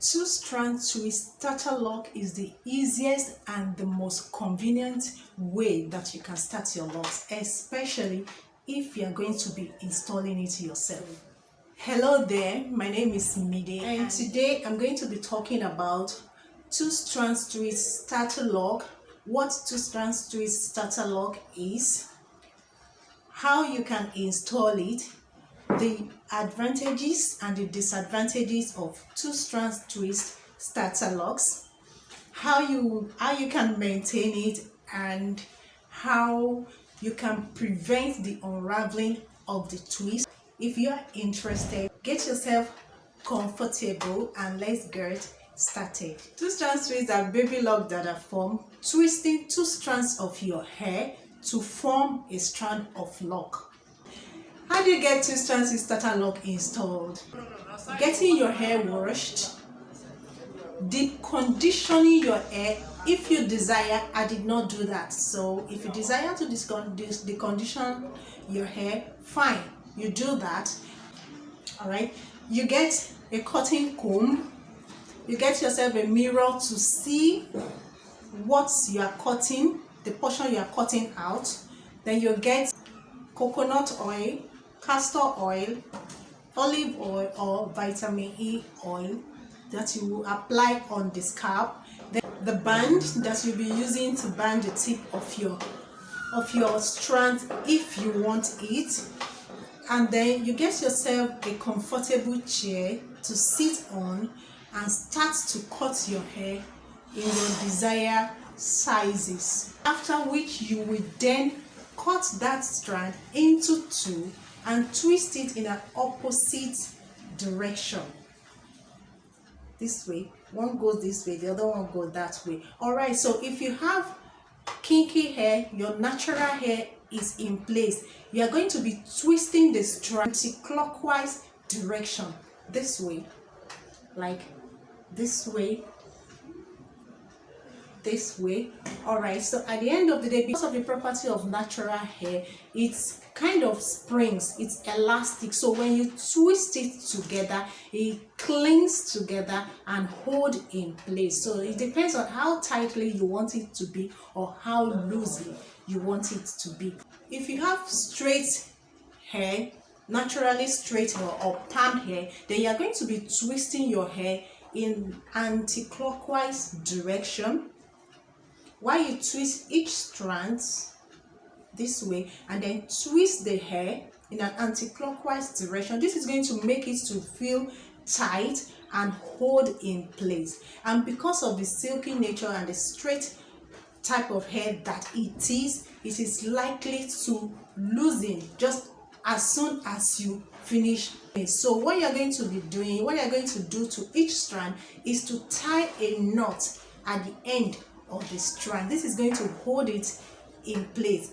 Two-strand twist starter lock is the easiest and the most convenient way that you can start your locks, especially if you are going to be installing it yourself. Hello there, my name is Mide, and today I'm going to be talking about two-strand twist starter lock, what two-strand twist starter lock is, how you can install it, the advantages and the disadvantages of two-strand twist starter locks, how you can maintain it, and how you can prevent the unraveling of the twist. If you are interested, get yourself comfortable and let's get started. Two-strand twists are baby locks that are formed twisting two strands of your hair to form a strand of lock. How do you get two-strand twist starter lock installed? Getting your hair washed, deep conditioning your hair if you desire. I did not do that, so if you desire to decondition your hair, fine, you do that. All right, you get a cotton comb, you get yourself a mirror to see what you are cutting, the portion you are cutting out. Then you get coconut oil, castor oil, olive oil, or vitamin E oil that you will apply on the scalp. Then the band that you'll be using to band the tip of your strand if you want it. And then you get yourself a comfortable chair to sit on and start to cut your hair in your desired sizes. After which you will then cut that strand into two and twist it in an opposite direction. This way, one goes this way, the other one goes that way. All right, so if you have kinky hair, your natural hair is in place, you are going to be twisting the strand anti-clockwise direction, this way, like this way, this way. All right, so at the end of the day, because of the property of natural hair, it's kind of springs, it's elastic, so when you twist it together, it clings together and hold in place. So it depends on how tightly you want it to be or how loosely you want it to be. If you have straight hair, naturally straight hair or palm hair, then you are going to be twisting your hair in anti-clockwise direction, while you twist each strand this way and then twist the hair in an anti-clockwise direction. This is going to make it to feel tight and hold in place. And because of the silky nature and the straight type of hair that it is likely to loosen just as soon as you finish it. So what you're going to be doing, what you're going to do to each strand is to tie a knot at the end of the strand. This is going to hold it in place.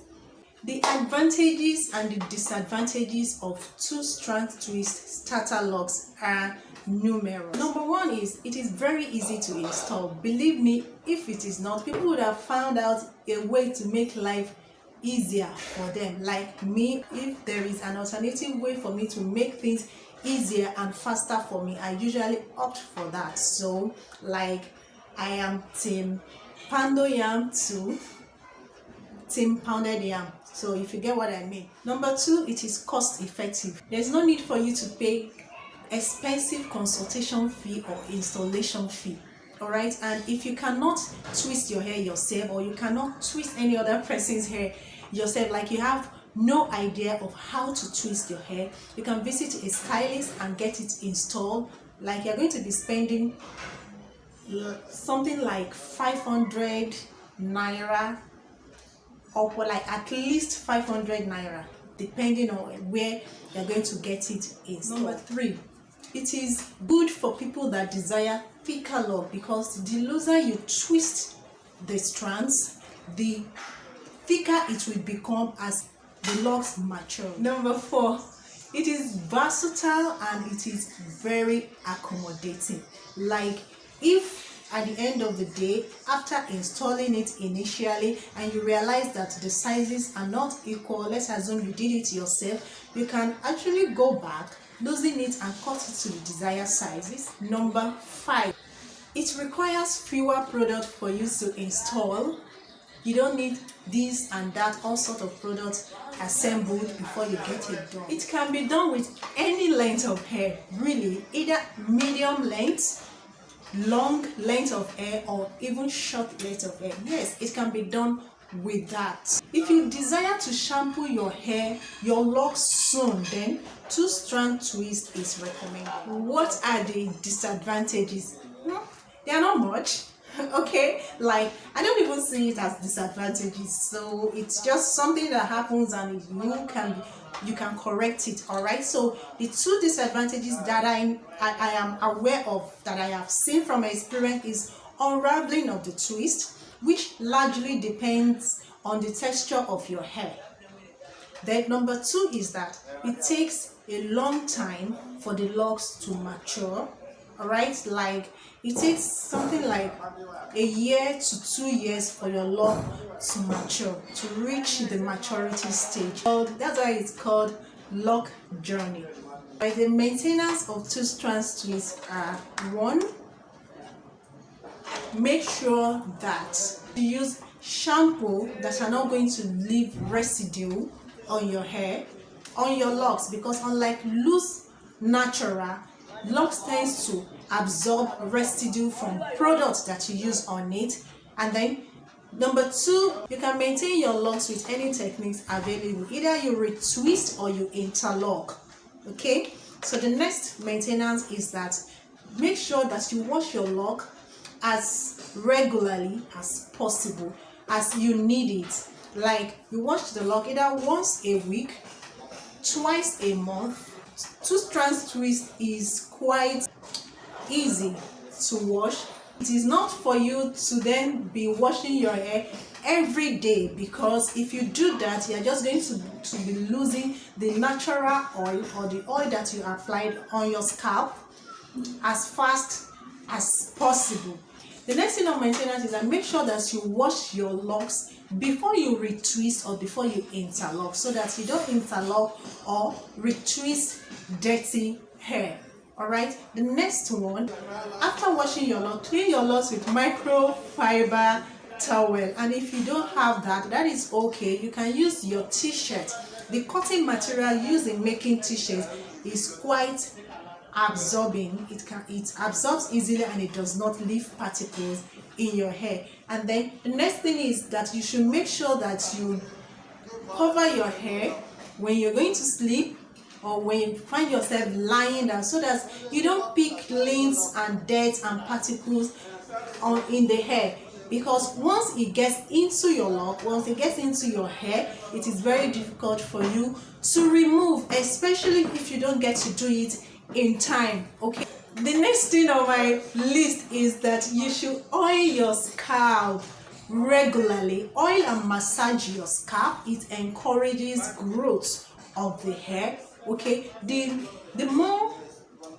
The advantages and the disadvantages of two-strand twist starter locks are numerous. Number one is it is very easy to install. Believe me, if it is not, people would have found out a way to make life easier for them. Like me, if there is an alternative way for me to make things easier and faster for me, I usually opt for that. So like I am team Pando Yam to team Pounded Yam. So if you get what I mean. Number two, it is cost effective. There's no need for you to pay expensive consultation fee or installation fee. All right, and if you cannot twist your hair yourself, or you cannot twist any other person's hair yourself, like you have no idea of how to twist your hair, you can visit a stylist and get it installed. Like you're going to be spending something like 500 naira, or like at least 500 naira, depending on where you're going to get it installed. Number three, it is good for people that desire thicker lock, because the looser you twist the strands, the thicker it will become as the locks mature. Number four, it is versatile and it is very accommodating. Like if at the end of the day, after installing it initially and you realize that the sizes are not equal, let's assume you did it yourself, you can actually go back, loosen it and cut it to the desired sizes. Number 5, It requires fewer products for you to install. You don't need this and that, all sort of products assembled before you get it done. It can be done with any length of hair, really, either medium length, long length of hair, or even short length of hair. Yes, it can be done with that. If you desire to shampoo your hair, your locks soon, then 2 strand twist is recommended. What are the disadvantages? They are not much. Okay, like I don't even see it as disadvantages, so it's just something that happens and you can correct it. All right, so the 2 disadvantages that I am aware of, that I have seen from experience, is unraveling of the twist, which largely depends on the texture of your hair. Then number 2 is that it takes a long time for the locks to mature. All right, like it takes something like a year to 2 years for your lock to mature, to reach the maturity stage. So that's why it's called lock journey. Right, the maintenance of 2 strands twists are: 1, make sure that you use shampoo that are not going to leave residue on your hair, on your locks, because unlike loose natural, locks tends to absorb residue from products that you use on it. And then number 2, you can maintain your locks with any techniques available. Either you retwist or you interlock. Okay, so the next maintenance is that make sure that you wash your lock as regularly as possible, as you need it. Like you wash the lock either once a week, twice a month. 2 strands twist is quite easy to wash. It is not for you to then be washing your hair every day, because if you do that, you are just going to be losing the natural oil or the oil that you applied on your scalp as fast as possible. The next thing on maintenance is that make sure that you wash your locks before you retwist or before you interlock, so that you don't interlock or retwist dirty hair. All right, the next one, after washing your lock, clean your locks with microfiber towel. And if you don't have that, that is okay. You can use your t-shirt. The cotton material used in making t-shirts is quite absorbing. It absorbs easily and it does not leave particles in your hair. And then the next thing is that you should make sure that you cover your hair when you're going to sleep or when you find yourself lying down, so that you don't pick lint and dirt and particles in the hair. Because once it gets into your lock, once it gets into your hair, it is very difficult for you to remove, especially if you don't get to do it in time. Okay, the next thing on my list is that you should oil your scalp regularly. Oil and massage your scalp. It encourages growth of the hair. Okay, the more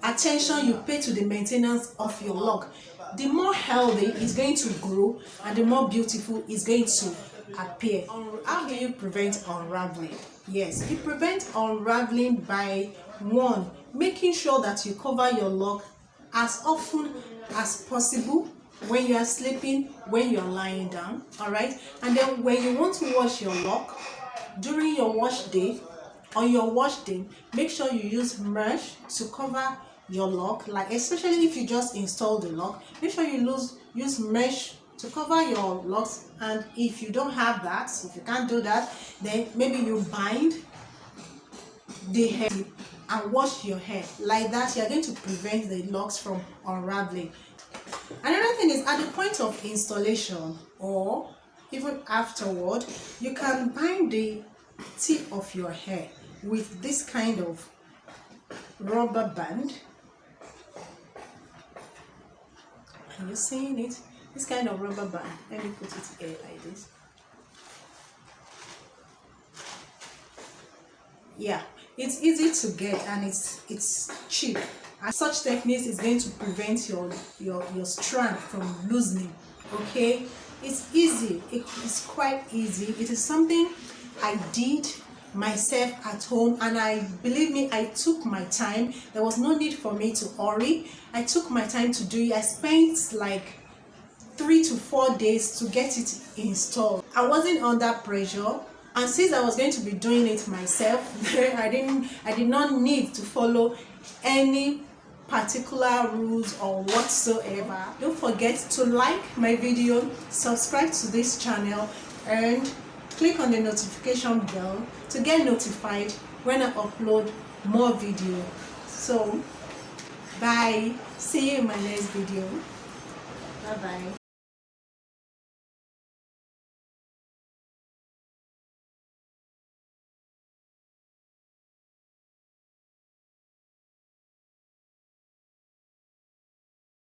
attention you pay to the maintenance of your lock, the more healthy it's going to grow and the more beautiful it's going to appear. How do you prevent unraveling? Yes, you prevent unraveling by 1, making sure that you cover your lock as often as possible when you are sleeping, when you are lying down. All right, and then when you want to wash your lock during your wash day, on your wash day, make sure you use mesh to cover your lock. Like especially if you just install the lock, make sure you use mesh to cover your locks. And if you don't have that, if you can't do that, then maybe you bind the hair and wash your hair. Like that, you are going to prevent the locks from unraveling. Another thing is, at the point of installation or even afterward, you can bind the tip of your hair with this kind of rubber band. Are you seeing it? This kind of rubber band. Let me put it here like this. Yeah, it's easy to get and it's cheap. And such techniques is going to prevent your strand from loosening. Okay, it's easy. It's quite easy. It is something I did myself at home, and believe me, I took my time. There was no need for me to hurry. I took my time to do it. I spent like 3 to 4 days to get it installed. I wasn't under pressure, and since I was going to be doing it myself, I did not need to follow any particular rules or whatsoever. Don't forget to like my video, subscribe to this channel, and click on the notification bell to get notified when I upload more video. So bye, see you in my next video. Bye bye.